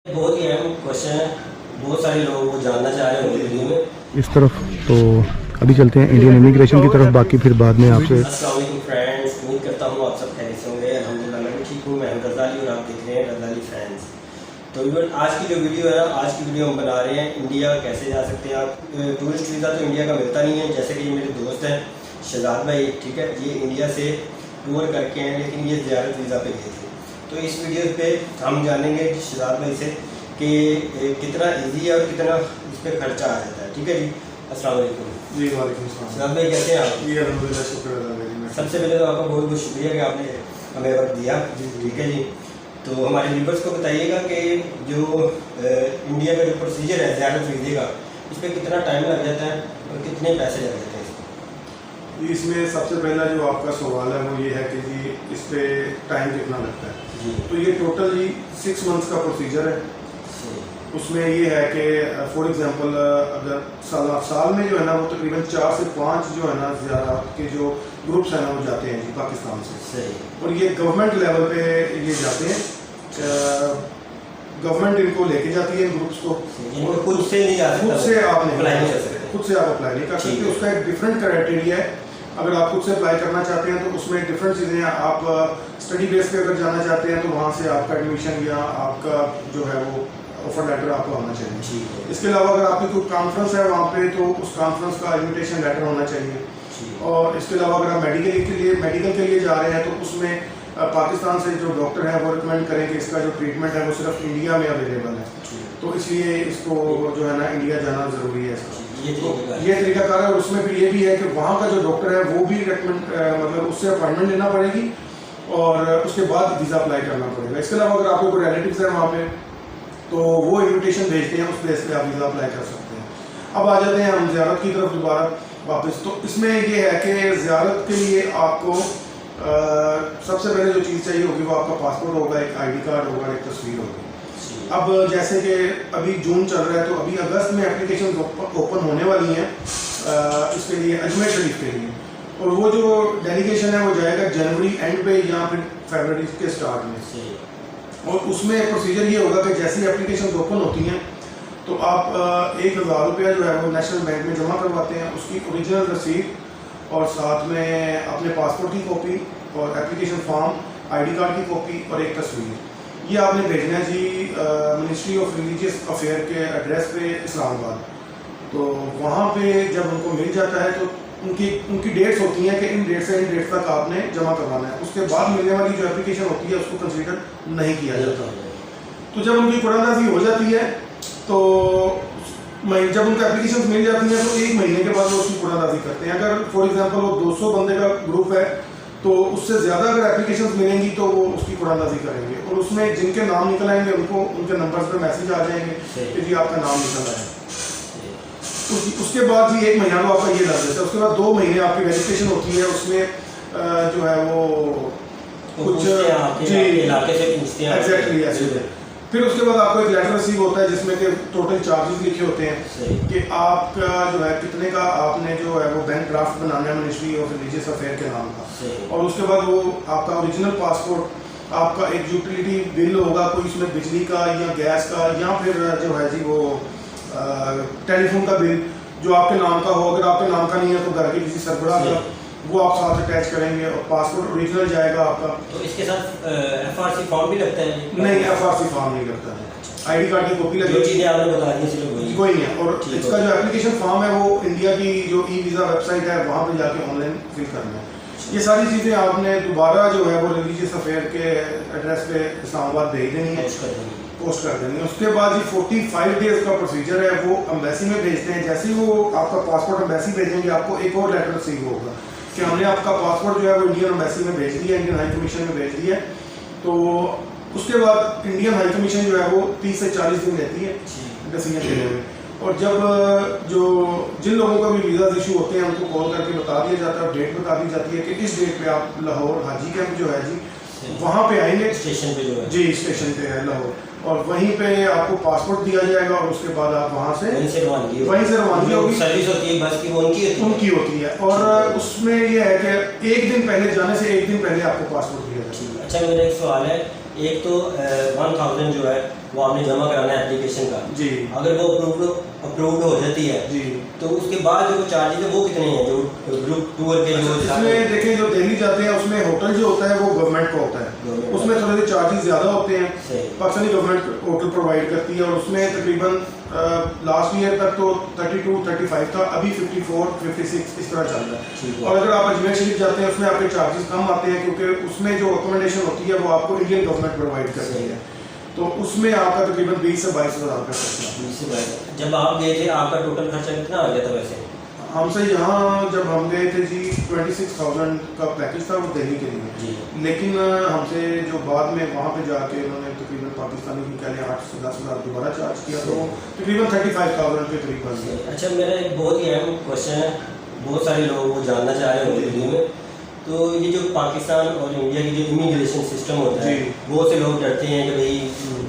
बहुत ही अहम क्वेश्चन है, बहुत सारे लोग वो जानना चाह रहे होंगे वीडियो में। इस तरफ तो अभी चलते हैं इंडियन इमिग्रेशन की तरफ, बाकी फिर बाद में आपसे। अस्सलाम वालेकुम फ्रेंड्स, उम्मीद करता हूँ आप सब खैरियत से होंगे। अल्हम्दुलिल्लाह मैं भी ठीक हूँ। मैं हूं गज़ाली और आप देख रहे हैं गज़ाली फैंस। तो इवन आज की जो वीडियो है ना, आज की वीडियो हम बना रहे हैं इंडिया कैसे जा सकते हैं आप। टूरिस्ट वीज़ा तो इंडिया का मिलता नहीं है, जैसे कि ये मेरे दोस्त हैं शहजाद भाई, ठीक है, ये इंडिया से टूर करके हैं लेकिन ये ज़ियारत वीज़ा पे गए थे। तो इस वीडियो पे हम जानेंगे शहजाद भाई से कि कितना ईजी है और कितना इस पर खर्चा आ जाता है। ठीक है जी, अस्सलाम वालेकुम। जी वालेकुम सलाम। शहजाद भाई कैसे हैं आप? जी अल्हम्दुलिल्लाह, शुक्र अल्लाह का। सबसे पहले तो आपका बहुत बहुत शुक्रिया कि आपने हमें वक्त दिया। ठीक है जी, तो हमारे व्यूअर्स को बताइएगा कि जो इंडिया का जो प्रोसीजर है ज़ियारत वीज़े का, इस पर कितना टाइम लग जाता है और कितने पैसे लग जाते हैं इसको? इसमें सबसे पहला जो आपका सवाल है वो ये है कि जी इस पे टाइम कितना लगता है। जी तो ये टोटल जी 6 मंथ्स का प्रोसीजर है। सही। उसमें ये है कि फॉर एग्जांपल अगर साल में जो है ना वो तकरीबन 4 से 5 जो है ना ज़ियारत के जो ग्रुप्स हैं ना वो जाते हैं जी पाकिस्तान से। सही। और ये गवर्नमेंट लेवल पे ये जाते हैं, गवर्नमेंट इनको लेके जाती है इन ग्रुप्स को। और खुद से नहीं जा सकता, खुद से आप नहीं अप्लाई नहीं कर सकते। खुद से आप अप्लाई नहीं कर ठीक सकते। है। उसका एक डिफरेंट क्राइटेरिया है। अगर आप खुद से अप्लाई करना चाहते हैं तो उसमें डिफरेंट चीज़ें हैं। आप स्टडी बेस पे अगर जाना चाहते हैं तो वहाँ से आपका एडमिशन या आपका जो है वो ऑफर लेटर आपको आना चाहिए। ठीक है। इसके अलावा अगर आपकी कोई कॉन्फ्रेंस है वहाँ पे तो उस कॉन्फ्रेंस का इन्विटेशन लेटर होना चाहिए। ठीक है। और इसके अलावा अगर आप मेडिकल के लिए जा रहे हैं तो उसमें पाकिस्तान से जो डॉक्टर हैं वो रिकमेंड करें कि इसका जो ट्रीटमेंट है वो सिर्फ इंडिया में अवेलेबल है। ठीक तो इसलिए इसको जो है ना इंडिया जाना ज़रूरी है इसका। है। तो ये ये तरीकाकार है। और उसमें फिर ये भी है कि वहाँ का जो डॉक्टर है वो भी मतलब उससे अपॉइंटमेंट लेना पड़ेगी और उसके बाद वीज़ा अप्लाई करना पड़ेगा। इसके अलावा अगर आपके कोई रिलेटिव्स हैं वहाँ पे तो वो इन्विटेशन भेजते हैं, उस प्लेस पे आप वीज़ा अप्लाई कर सकते हैं। अब आ जाते हैं हम ज़ियारत की तरफ दोबारा वापस। तो इसमें ये है कि ज़ियारत के लिए आपको सबसे पहले जो चीज़ चाहिए होगी वो आपका पासपोर्ट होगा, एक ID कार्ड होगा, एक तस्वीर होगी। अब जैसे कि अभी जून चल रहा है तो अभी अगस्त में एप्लीकेशन ओपन होने वाली हैं इसके लिए, अजमेर शरीफ के लिए। और वो जो डेलीगेशन है वो जाएगा जनवरी एंड पे या फिर फरवरी के स्टार्ट में। सही। और उसमें प्रोसीजर ये होगा कि जैसी एप्लीकेशन ओपन होती हैं तो आप 1000 रुपया जो है वो नेशनल बैंक में जमा करवाते हैं, उसकी ओरिजिनल रसीद और साथ में अपने पासपोर्ट की कॉपी और एप्लीकेशन फॉर्म, ID कार्ड की कॉपी और एक तस्वीर। ये आपने भेजना है जी मिनिस्ट्री ऑफ रिलीजियस अफेयर के एड्रेस पे इस्लामाबाद। तो वहाँ पे जब उनको मिल जाता है तो उनकी डेट्स होती हैं कि इन डेट से इन डेट तक आपने जमा करवाना है। उसके बाद मिलने वाली जो एप्लीकेशन होती है उसको कंसीडर नहीं किया जाता। तो जब उनकी कुरानदाजी हो जाती है तो जब उनको एप्लीकेशन मिल जाती हैं तो 1 महीने के बाद वो उसकी कुरानदाजी करते हैं। अगर फॉर एग्जांपल वो 200 बंदे का ग्रुप है तो उससे ज़्यादा अगर एप्लीकेशन मिलेंगी तो वो उसकी कुरानदाजी करेंगे और उसमें जिनके नाम निकल आएंगे उनको उनके नंबर्स पे मैसेज आ जाएंगे कि जी आपका नाम निकल आया। उसके बाद जी 1 महीना तो आपका ये लग जाता है। उसके बाद 2 महीने आपकी वेरिफिकेशन होती है। उसमें जो है वो कुछ जी इलाके से पूछते हैं एग्जैक्टली ऐसे है। फिर उसके बाद आपको एक लेटर रिसीव होता है जिसमें कि टोटल चार्जेस लिखे होते हैं कि आपका जो है कितने का आपने जो है वो बैंक ड्राफ्ट बनाना है मिनिस्ट्री ऑफ रिलीजियस अफेयर के नाम का। और उसके बाद वो आपका ओरिजिनल पासपोर्ट, आपका एक यूटिलिटी बिल होगा कोई उसमें बिजली का या गैस का या फिर जो है जी वो टेलीफोन का बिल जो आपके नाम का हो। अगर आपके नाम का नहीं है तो घर के किसी सरबराह का वो आप साथ अटैच करेंगे और पासपोर्ट ओरिजिनल जाएगा आपका। तो इसके साथ FRC फॉर्म भी लगता है? नहीं, FRC फॉर्म नहीं लगता है। ID कार्ड की कॉपी लगेगी। जो चीज़ें आपने बता दी सिर्फ कोई नहीं है। और इसका जो एप्लीकेशन फॉर्म है वो इंडिया की जो ई-वीज़ा वेबसाइट है वहाँ पे जाके ऑनलाइन फिल करना है। ये सारी चीज़ें आपने दोबारा जो है वो रिलीजियस अफेयर के एड्रेस पे इस्लामाबाद भेज देनी है, पोस्ट कर देनी है। उसके बाद ये 45 डेज का प्रोसीजर है, वो एम्बेसी में भेजते हैं। जैसे ही वो आपका पासपोर्ट एम्बेसी भेजेंगे आपको एक और लेटर रिसीव होगा कि हमने आपका पासपोर्ट जो है वो इंडियन एम्बेसी में भेज दिया, इंडियन हाई कमीशन में भेज दिया। तो उसके बाद इंडियन हाई कमीशन जो है वो 30 से 40 दिन लेती है डिसीजन लेने में। और जब जिन लोगों का भी वीज़ा इशू होते हैं उनको कॉल करके बता दिया जाता है, डेट बता दी जाती है कि इस डेट पे आप लाहौर हाजी कैंप जो है जी वहाँ पे आएंगे, स्टेशन पे जो है जी स्टेशन पे है लाहौर, और वहीं पे आपको पासपोर्ट दिया जाएगा और उसके बाद आप वहाँ से वहीं से रवानगी होगी। सर्विस होती है बस की, वो उनकी होती है। और उसमें ये है कि 1 दिन पहले जाने से 1 दिन पहले आपको पासपोर्ट दिया जाएगा। अच्छा, मेरा एक सवाल है, एक तो 1000 जो है वो आपने जमा कराना है एप्लीकेशन का जी। अगर वो अप्रूव्ड हो जाती है जी, तो उसके बाद जो चार्जेस है वो कितने हैं जो ग्रुप टूर के जो इसमें देखें जो दिल्ली जाते हैं उसमें होटल जो होता है वो गवर्नमेंट का होता है, उसमें थोड़े से चार्जेस ज़्यादा होते हैं। सही। पाकिस्तानी गवर्नमेंट होटल प्रोवाइड करती है और उसमें तकरीबन लास्ट ईयर तक तो 32-35 था, अभी 54-56 इस तरह चल रहा ठीक है। है। और अगर आप अजमेर शरीफ जाते हैं उसमें आपके चार्जेस कम आते हैं क्योंकि उसमें जो अकोमोडेशन होती है वो आपको इंडियन गवर्नमेंट प्रोवाइड करती है, तो उसमें आपका तकरीबन 20 से 22 हज़ार का खर्चा है। 20 से 22। जब आप गए थे आपका टोटल खर्चा कितना आ गया था वैसे? हमसे यहाँ जब हम गए थे जी 26,000 का पैकेज था वो दिल्ली के लिए जी। लेकिन हमसे जो बाद में वहाँ पे जाके उन्होंने तकरीबन पाकिस्तानी की कह लें 8 से 10 हज़ार दोबारा चार्ज किया तो तकरीबन 35,000 के करीब बन गया। अच्छा, मेरा एक बहुत ही अहम क्वेश्चन है, बहुत सारे लोग वो जानना चाह रहे होंगे वीडियो में, तो ये जो पाकिस्तान और इंडिया की जो इमिग्रेशन सिस्टम होता है बहुत से लोग डरते हैं कि भाई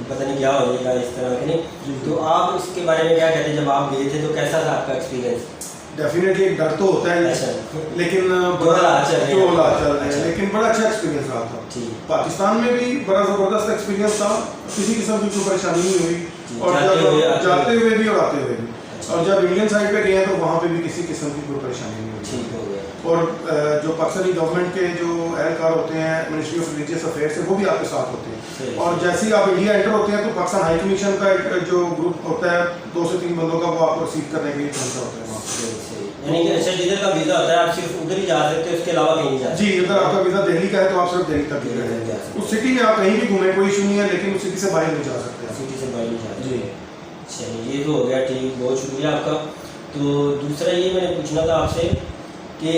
पता नहीं क्या हो जाएगा इस तरह के नहीं, तो आप इसके बारे में क्या कहते हैं? जब आप गए थे तो कैसा था आपका एक्सपीरियंस? डेफिनेटली एक डर तो होता है लेकिन जो हालात चल रहे हैं लेकिन बड़ा अच्छा एक्सपीरियंस रहा था। ठीक। पाकिस्तान में भी बड़ा ज़बरदस्त एक्सपीरियंस था, किसी किस्म की कोई परेशानी नहीं हुई और जाते हुए भी और आते हुए भी, और जब इंडियन साइड पे गए हैं तो वहाँ पे भी किसी किस्म की कोई परेशानी नहीं हुई। ठीक हो गया। और जो पाकिस्तानी गवर्नमेंट के जो एहलकार होते हैं मिनिस्ट्री ऑफ रिलीजियस अफेयर्स से वो भी आपके साथ होते हैं, और जैसे ही आप इंडिया एंटर होते हैं तो पाकिस्तान हाई कमीशन का एक जो ग्रुप होता है 2 से 3 बंदों का वो आपको रिसीव करने के लिए पहुंचा होता है वहाँ। यानी कि अच्छा जिधर का वीज़ा होता है आप सिर्फ उधर ही जा सकते हैं, उसके अलावा कहीं नहीं जा सकते? जी, अगर आपका वीज़ा दिल्ली का है तो आप सिर्फ दिल्ली तक ही रहेंगे, उस सिटी में आप कहीं भी घूमें कोई इशू नहीं है, लेकिन उस सिटी से बाहर नहीं जा सकते। सिटी से बाहर नहीं जा सकते। जी चलिए, ये तो हो गया, ठीक, बहुत शुक्रिया आपका। तो दूसरा ये मैंने पूछना था आपसे कि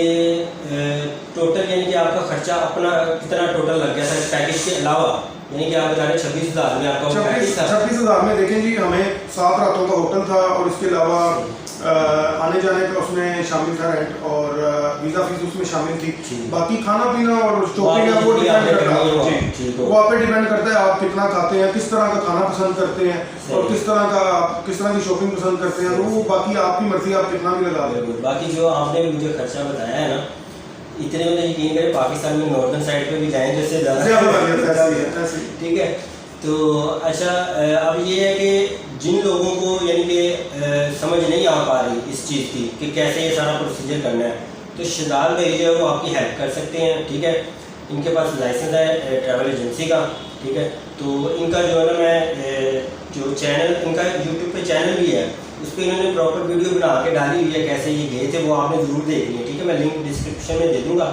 टोटल यानी कि आपका खर्चा अपना कितना टोटल लग गया था पैकेज के अलावा? यानी कि आप बता रहे 26,000 में आपका पैकेज था। 26,000 में देखें जी हमें 7 रातों का होटल था और इसके अलावा आने जाने का उसमें शामिल था रेंट और वीज़ा फीस उसमें शामिल थी, बाकी खाना पीना और शॉपिंग है वो डिपेंड करता है जी, वो आप पे डिपेंड करता है आप कितना खाते हैं, किस तरह का खाना पसंद करते हैं और किस तरह की शॉपिंग पसंद करते हैं, तो वो बाकी आपकी मर्जी आप कितना भी लगा दें। बाकी जो आपने मुझे खर्चा बताया है ना, इतने में यकीन करें पाकिस्तान में नॉर्दर्न साइड पे भी जाएं जैसे ज़्यादा ठीक है। तो अच्छा, अब ये है कि जिन लोगों को यानी कि समझ नहीं आ पा रही इस चीज़ की कि कैसे ये सारा प्रोसीजर करना है, तो शहजाद भाई जो है वो आपकी हेल्प कर सकते हैं, ठीक है। इनके पास लाइसेंस है ट्रैवल एजेंसी का, ठीक है। तो इनका जो है ना मैं जो चैनल इनका यूट्यूब पे चैनल भी है, उस पर इन्होंने प्रॉपर वीडियो बना के डाली हुई है कैसे ये गए थे, वो आपने ज़रूर देखनी है, ठीक है। मैं लिंक डिस्क्रिप्शन में दे दूँगा,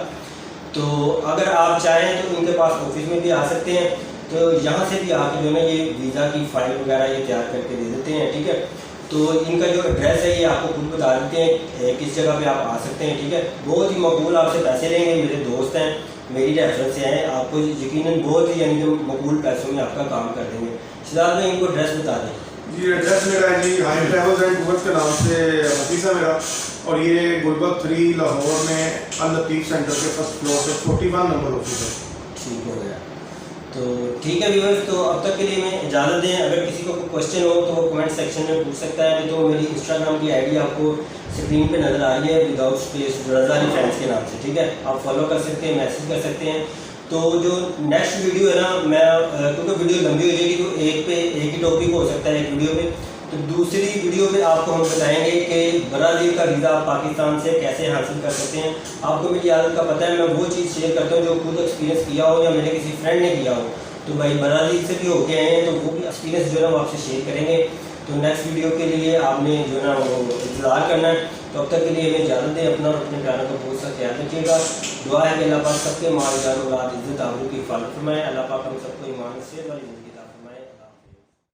तो अगर आप चाहें तो इनके पास ऑफिस में भी आ सकते हैं, तो यहाँ से भी आके जो है ना ये वीज़ा की फ़ाइल वगैरह ये तैयार करके दे देते हैं, ठीक है। तो इनका जो एड्रेस है ये आपको खुद बता देते हैं किस जगह पे आप आ सकते हैं, ठीक है। बहुत ही मकबूल आपसे पैसे लेंगे, मेरे दोस्त हैं, मेरी रेफरेंस से हैं, आपको यकीनन बहुत ही यानी कि मकबूल पैसों में आपका काम कर देंगे। शहजाद भाई इनको एड्रेस बता दें। जी, एड्रेस मेरा है जी हाई ट्रैवल्स एंड टूर्स के नाम से ऑफिस है मेरा, और ये गुलबर्ग 3 लाहौर में अल लतीफ़ सेंटर के फर्स्ट फ्लोर पे 41 नंबर ऑफिस है। ठीक हो गया, तो ठीक है व्यूअर्स, तो अब तक के लिए मैं इजाज़त दें। अगर किसी को कोई क्वेश्चन हो तो वो कमेंट सेक्शन में पूछ सकता है, तो मेरी इंस्टाग्राम की आईडी आपको स्क्रीन पे नज़र आ रही है विदाउट स्पेस रज़ा अली फैंस के नाम से, ठीक है। आप फॉलो कर सकते हैं, मैसेज कर सकते हैं। तो जो नेक्स्ट वीडियो है ना, मैं क्योंकि वीडियो लंबी हो जाएगी तो एक ही टॉपिक हो सकता है एक वीडियो में, तो दूसरी वीडियो में आपको हम बताएंगे कि ब्राज़ील का वीज़ा आप पाकिस्तान से कैसे हासिल कर सकते हैं। आपको मेरी आदत का पता है, मैं वो चीज़ शेयर करता हूँ जो खुद एक्सपीरियंस किया हो या मेरे किसी फ्रेंड ने किया हो, तो भाई ब्राज़ील से भी होके आए हैं तो वो भी एक्सपीरियंस जो है ना वो आपसे शेयर करेंगे। तो नेक्स्ट वीडियो के लिए आपने जो है ना वो इंतज़ार करना है। तो अब तक के लिए हमें इजाज़त दें, अपना और अपने प्यारों का बहुत सा ख्याल रखिएगा। दुआ है कि अल्लाह पाक सबके माल जान औलाद इज़्ज़त आबरू की हिफाज़त फरमाए। अल्लाह पाक हम सबको ईमान से वाली ज़िंदगी